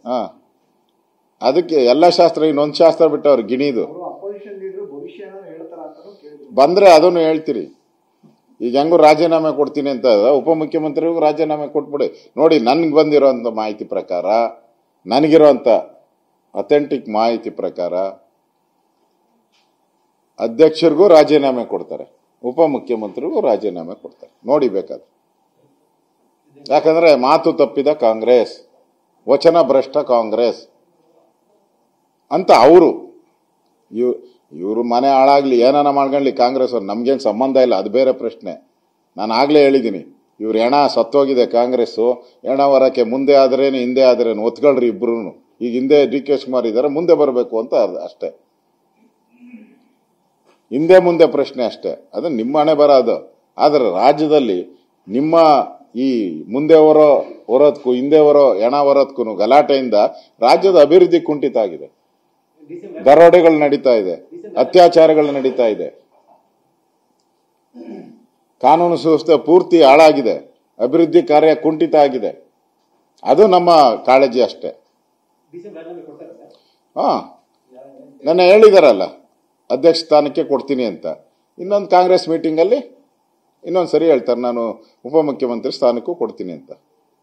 ಹಾ, ಅದಕ್ಕೆ ಎಲ್ಲ ಶಾಸ್ತ್ರ ಇನ್ನೊಂದು ಶಾಸ್ತ್ರ ಬಿಟ್ಟವ್ರು ಗಿಣಿದು ಬಂದ್ರೆ ಅದನ್ನು ಹೇಳ್ತೀರಿ. ಈಗ ಹೆಂಗು ರಾಜೀನಾಮೆ ಕೊಡ್ತೀನಿ ಅಂತ ಉಪಮುಖ್ಯಮಂತ್ರಿಗೂ ರಾಜೀನಾಮೆ ಕೊಟ್ಬಿಡಿ. ನೋಡಿ, ನನ್ಗೆ ಬಂದಿರೋಂಥ ಮಾಹಿತಿ ಪ್ರಕಾರ, ನನಗಿರೋಂಥ ಅಥೆಂಟಿಕ್ ಮಾಹಿತಿ ಪ್ರಕಾರ ಅಧ್ಯಕ್ಷರಿಗೂ ರಾಜೀನಾಮೆ ಕೊಡ್ತಾರೆ, ಉಪಮುಖ್ಯಮಂತ್ರಿಗೂ ರಾಜೀನಾಮೆ ಕೊಡ್ತಾರೆ. ನೋಡಿ ಬೇಕಾದ್ರೆ. ಯಾಕಂದ್ರೆ ಮಾತು ತಪ್ಪಿದ ಕಾಂಗ್ರೆಸ್, ವಚನ ಭ್ರಷ್ಟ ಕಾಂಗ್ರೆಸ್ ಅಂತ ಅವರು. ಇವರು ಮನೆ ಹಾಳಾಗ್ಲಿ, ಏನಾನ ಮಾಡ್ಕೊಳ್ಳಿ ಕಾಂಗ್ರೆಸ್ ಅವ್ರು, ನಮ್ಗೇನು ಸಂಬಂಧ ಇಲ್ಲ, ಅದು ಬೇರೆ ಪ್ರಶ್ನೆ. ನಾನು ಆಗ್ಲೇ ಹೇಳಿದ್ದೀನಿ, ಇವ್ರು ಹೆಣ ಸತ್ತೋಗಿದೆ ಕಾಂಗ್ರೆಸ್ಸು. ಹೆಣ ಹೊರಕ್ಕೆ ಮುಂದೆ ಆದ್ರೇನು ಹಿಂದೆ ಆದ್ರೇನು ಒತ್ಕೊಳ್ರಿ ಇಬ್ರು. ಈಗ ಹಿಂದೆ ಡಿ ಕೆ ಶಿವಕುಮಾರ್ ಇದ್ದಾರೆ, ಮುಂದೆ ಬರಬೇಕು ಅಂತ ಅಷ್ಟೇ. ಹಿಂದೆ ಮುಂದೆ ಪ್ರಶ್ನೆ ಅಷ್ಟೇ. ಅದು ನಿಮ್ಮ ಹಣೆ ಬರೋದು. ಆದ್ರೆ ರಾಜ್ಯದಲ್ಲಿ ನಿಮ್ಮ ಈ ಮುಂದೆ ಹೊರೋದಕ್ಕೂ ಹಿಂದೆ ಹೆಣ ಹೊರೋದಕ್ಕೂ ಗಲಾಟೆಯಿಂದ ರಾಜ್ಯದ ಅಭಿವೃದ್ಧಿ ಕುಂಠಿತ ಆಗಿದೆ. ದರೋಡೆಗಳು ನಡೀತಾ ಇದೆ, ಅತ್ಯಾಚಾರಗಳು ನಡೀತಾ ಇದೆ, ಕಾನೂನು ಸುವ್ಯವಸ್ಥೆ ಪೂರ್ತಿ ಹಾಳಾಗಿದೆ, ಅಭಿವೃದ್ಧಿ ಕಾರ್ಯ ಕುಂಠಿತ ಆಗಿದೆ. ಅದು ನಮ್ಮ ಕಾಳಜಿ ಅಷ್ಟೇ. ನನ್ನ ಹೇಳಿದಾರಲ್ಲ, ಅಧ್ಯಕ್ಷ ಸ್ಥಾನಕ್ಕೆ ಕೊಡ್ತೀನಿ ಅಂತ. ಇನ್ನೊಂದು ಕಾಂಗ್ರೆಸ್ ಮೀಟಿಂಗ್ ಅಲ್ಲಿ ಇನ್ನೊಂದು ಸರಿ ಹೇಳ್ತಾರೆ, ನಾನು ಉಪಮುಖ್ಯಮಂತ್ರಿ ಸ್ಥಾನಕ್ಕೂ ಕೊಡ್ತೀನಿ ಅಂತ.